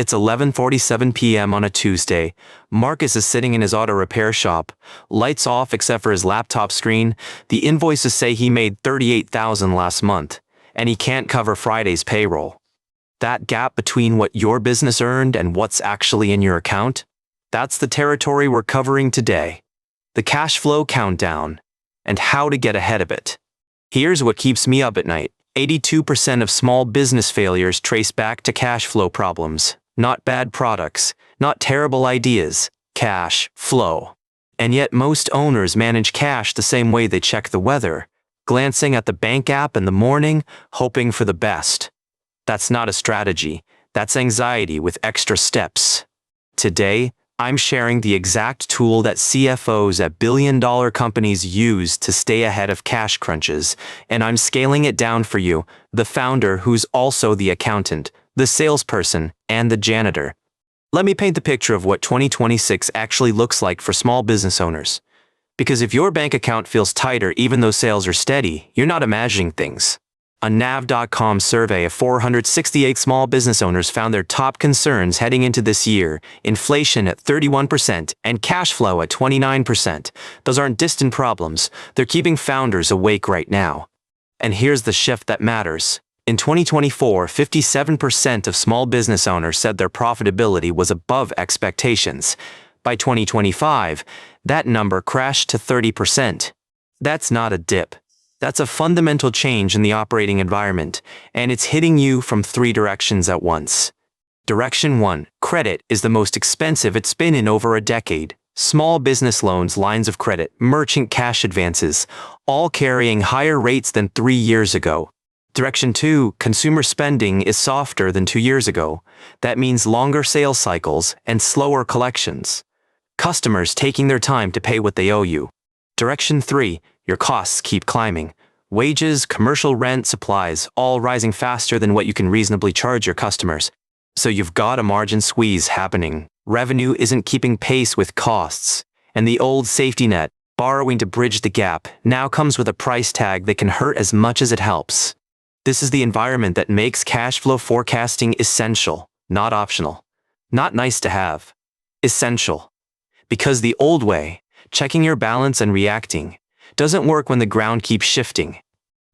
It's 11:47 p.m. on a Tuesday. Marcus is sitting in his auto repair shop. Lights off except for his laptop screen. The invoices say he made $38,000 last month, and he can't cover Friday's payroll. That gap between what your business earned and what's actually in your account? That's the territory we're covering today. The cash flow countdown, and how to get ahead of it. Here's what keeps me up at night. 82% of small business failures trace back to cash flow problems. Not bad products, not terrible ideas, cash flow. And yet most owners manage cash the same way they check the weather, glancing at the bank app in the morning, hoping for the best. That's not a strategy, that's anxiety with extra steps. Today, I'm sharing the exact tool that CFOs at billion-dollar companies use to stay ahead of cash crunches, and I'm scaling it down for you, the founder who's also the accountant, the salesperson, and the janitor. Let me paint the picture of what 2026 actually looks like for small business owners. Because if your bank account feels tighter even though sales are steady, you're not imagining things. A nav.com survey of 468 small business owners found their top concerns heading into this year: inflation at 31% and cash flow at 29%. Those aren't distant problems, they're keeping founders awake right now. And here's the shift that matters. In 2024, 57% of small business owners said their profitability was above expectations. By 2025, that number crashed to 30%. That's not a dip. That's a fundamental change in the operating environment, and it's hitting you from three directions at once. Direction 1. Credit is the most expensive it's been in over a decade. Small business loans, lines of credit, merchant cash advances, all carrying higher rates than 3 years ago. Direction 2. Consumer spending is softer than 2 years ago. That means longer sales cycles and slower collections. Customers taking their time to pay what they owe you. Direction 3. Your costs keep climbing. Wages, commercial rent, supplies, all rising faster than what you can reasonably charge your customers. So you've got a margin squeeze happening. Revenue isn't keeping pace with costs. And the old safety net, borrowing to bridge the gap, now comes with a price tag that can hurt as much as it helps. This is the environment that makes cash flow forecasting essential, not optional. Not nice to have. Essential. Because the old way, checking your balance and reacting, doesn't work when the ground keeps shifting.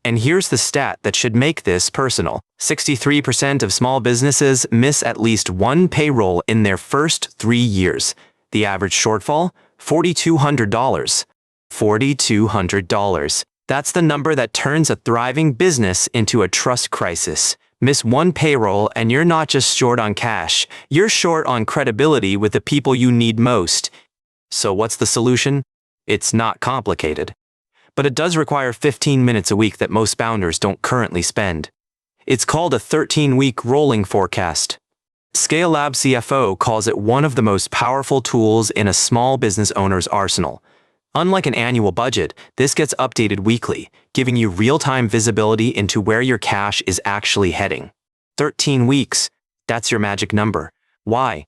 And here's the stat that should make this personal. 63% of small businesses miss at least one payroll in their first 3 years. The average shortfall? $4,200. $4,200. That's the number that turns a thriving business into a trust crisis. Miss one payroll and you're not just short on cash, you're short on credibility with the people you need most. So what's the solution? It's not complicated. But it does require 15 minutes a week that most founders don't currently spend. It's called a 13-week rolling forecast. Scale Lab CFO calls it one of the most powerful tools in a small business owner's arsenal. Unlike an annual budget, this gets updated weekly, giving you real-time visibility into where your cash is actually heading. 13 weeks, that's your magic number. Why?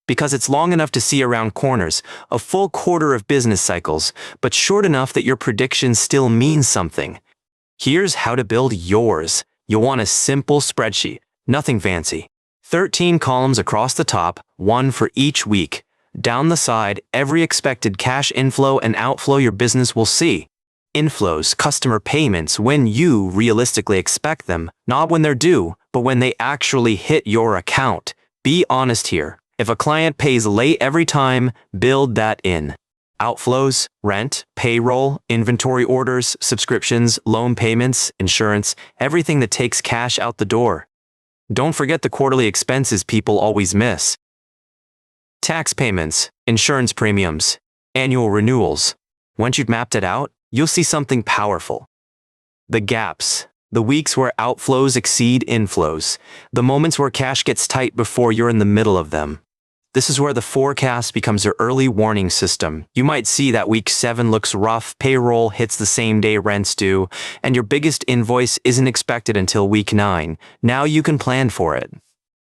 Because it's long enough to see around corners, a full quarter of business cycles, but short enough that your predictions still mean something. Here's how to build yours. You'll want a simple spreadsheet, nothing fancy. 13 columns across the top, one for each week. Down the side, every expected cash inflow and outflow your business will see. Inflows, customer payments, when you realistically expect them, not when they're due, but when they actually hit your account. Be honest here. If a client pays late every time, build that in. Outflows, rent, payroll, inventory orders, subscriptions, loan payments, insurance, everything that takes cash out the door. Don't forget the quarterly expenses people always miss. Tax payments, insurance premiums, annual renewals. Once you've mapped it out, you'll see something powerful. The gaps. The weeks where outflows exceed inflows. The moments where cash gets tight before you're in the middle of them. This is where the forecast becomes your early warning system. You might see that week 7 looks rough, payroll hits the same day rent's due, and your biggest invoice isn't expected until week 9. Now you can plan for it.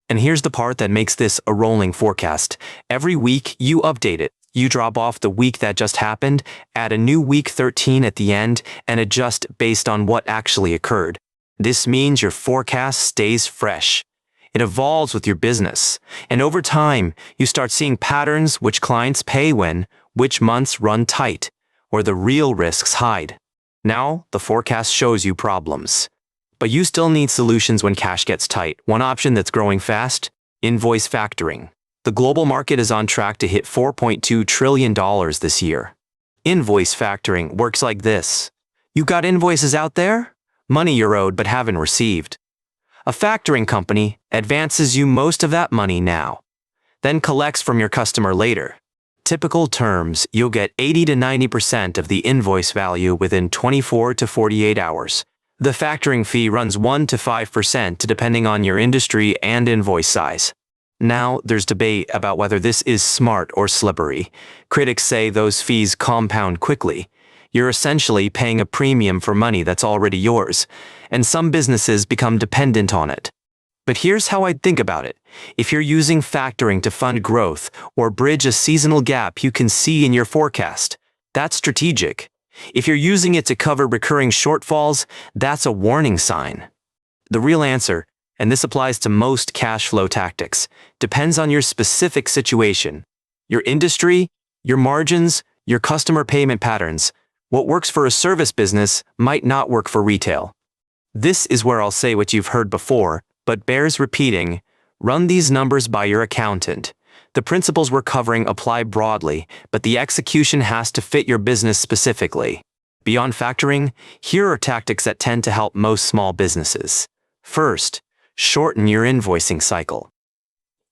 And here's the part that makes this a rolling forecast. Every week, you update it. You drop off the week that just happened, add a new week 13 at the end, and adjust based on what actually occurred. This means your forecast stays fresh. It evolves with your business. And over time, you start seeing patterns: which clients pay when, which months run tight, where the real risks hide. Now, the forecast shows you problems. But you still need solutions when cash gets tight. One option that's growing fast: invoice factoring. The global market is on track to hit $4.2 trillion this year. Invoice factoring works like this. You got invoices out there? Money you're owed but haven't received. A factoring company advances you most of that money now, then collects from your customer later. Typical terms: you'll get 80 to 90% of the invoice value within 24 to 48 hours. The factoring fee runs 1 to 5% depending on your industry and invoice size. Now, there's debate about whether this is smart or slippery. Critics say those fees compound quickly. You're essentially paying a premium for money that's already yours, and some businesses become dependent on it. But here's how I'd think about it. If you're using factoring to fund growth or bridge a seasonal gap you can see in your forecast, that's strategic. If you're using it to cover recurring shortfalls, that's a warning sign. The real answer, and this applies to most cash flow tactics, depends on your specific situation, your industry, your margins, your customer payment patterns. What works for a service business might not work for retail. This is where I'll say what you've heard before, but bears repeating: run these numbers by your accountant. The principles we're covering apply broadly, but the execution has to fit your business specifically. Beyond factoring, here are tactics that tend to help most small businesses. First, shorten your invoicing cycle.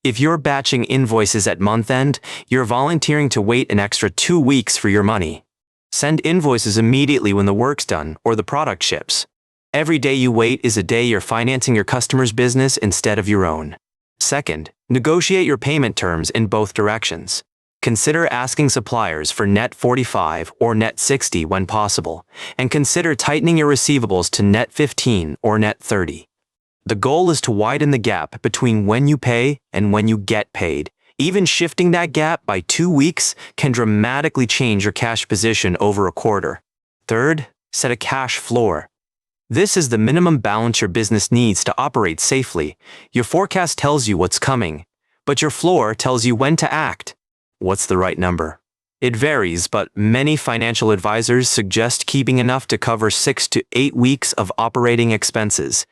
If you're batching invoices at month end, you're volunteering to wait an extra 2 weeks for your money. Send invoices immediately when the work's done or the product ships. Every day you wait is a day you're financing your customer's business instead of your own. Second, negotiate your payment terms in both directions. Consider asking suppliers for net 45 or net 60 when possible, and consider tightening your receivables to net 15 or net 30. The goal is to widen the gap between when you pay and when you get paid. Even shifting that gap by 2 weeks can dramatically change your cash position over a quarter. Third, set a cash floor. This is the minimum balance your business needs to operate safely. Your forecast tells you what's coming, but your floor tells you when to act. What's the right number? It varies, but many financial advisors suggest keeping enough to cover 6 to 8 weeks of operating expenses.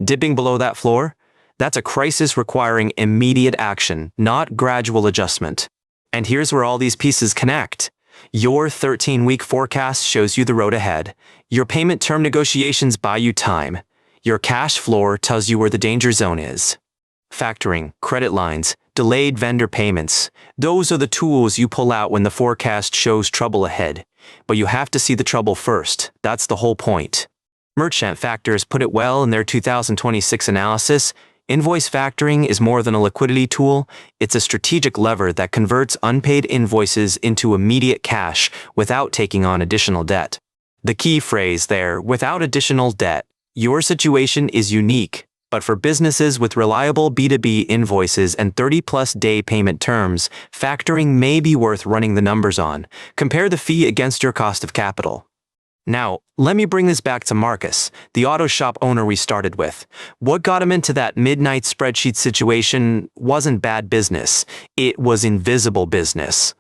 Dipping below that floor? That's a crisis requiring immediate action, not gradual adjustment. And here's where all these pieces connect. Your 13-week forecast shows you the road ahead. Your payment term negotiations buy you time. Your cash floor tells you where the danger zone is. Factoring, credit lines, delayed vendor payments. Those are the tools you pull out when the forecast shows trouble ahead. But you have to see the trouble first. That's the whole point. Merchant Factors put it well in their 2026 analysis. Invoice factoring is more than a liquidity tool. It's a strategic lever that converts unpaid invoices into immediate cash without taking on additional debt. The key phrase there: without additional debt. Your situation is unique, but for businesses with reliable B2B invoices and 30-plus day payment terms, factoring may be worth running the numbers on. Compare the fee against your cost of capital. Now, let me bring this back to Marcus, the auto shop owner we started with. What got him into that midnight spreadsheet situation wasn't bad business. It was invisible business.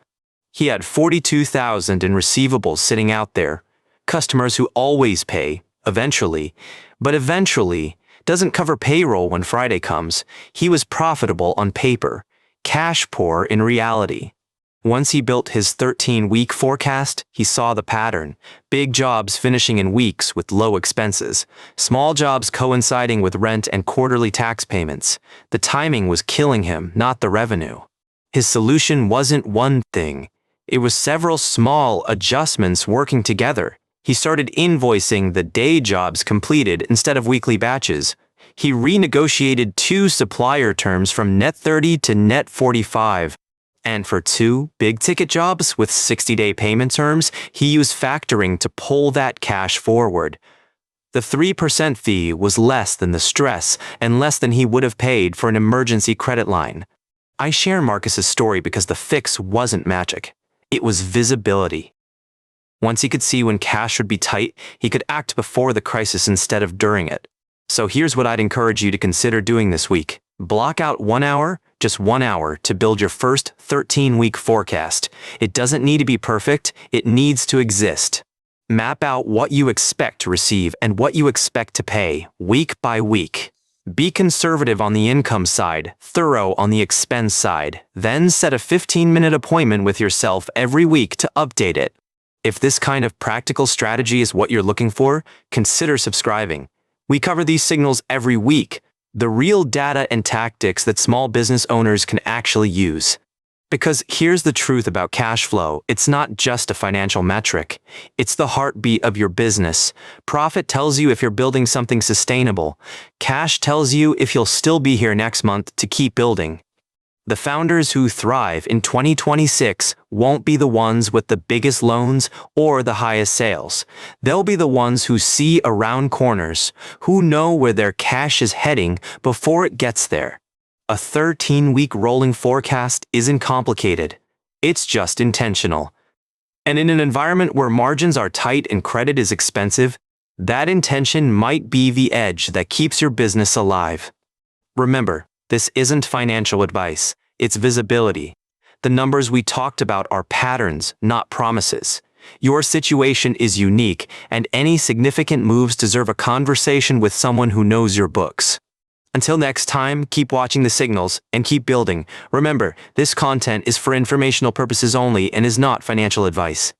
He had $42,000 in receivables sitting out there. Customers who always pay, eventually, but eventually doesn't cover payroll when Friday comes. He was profitable on paper, cash poor in reality. Once he built his 13-week forecast, he saw the pattern. Big jobs finishing in weeks with low expenses. Small jobs coinciding with rent and quarterly tax payments. The timing was killing him, not the revenue. His solution wasn't one thing. It was several small adjustments working together. He started invoicing the day jobs completed instead of weekly batches. He renegotiated 2 supplier terms from net 30 to net 45. And for 2 big-ticket jobs with 60-day payment terms, he used factoring to pull that cash forward. The 3% fee was less than the stress and less than he would have paid for an emergency credit line. I share Marcus's story because the fix wasn't magic. It was visibility. Once he could see when cash would be tight, he could act before the crisis instead of during it. So here's what I'd encourage you to consider doing this week. Block out 1 hour, just 1 hour, to build your first 13-week forecast. It doesn't need to be perfect, it needs to exist. Map out what you expect to receive and what you expect to pay, week by week. Be conservative on the income side, thorough on the expense side, then set a 15-minute appointment with yourself every week to update it. If this kind of practical strategy is what you're looking for, consider subscribing. We cover these signals every week, the real data and tactics that small business owners can actually use. Because here's the truth about cash flow, it's not just a financial metric. It's the heartbeat of your business. Profit tells you if you're building something sustainable. Cash tells you if you'll still be here next month to keep building. The founders who thrive in 2026 won't be the ones with the biggest loans or the highest sales. They'll be the ones who see around corners, who know where their cash is heading before it gets there. A 13-week rolling forecast isn't complicated. It's just intentional. And in an environment where margins are tight and credit is expensive, that intention might be the edge that keeps your business alive. Remember, this isn't financial advice, it's visibility. The numbers we talked about are patterns, not promises. Your situation is unique, and any significant moves deserve a conversation with someone who knows your books. Until next time, keep watching the signals and keep building. Remember, this content is for informational purposes only and is not financial advice.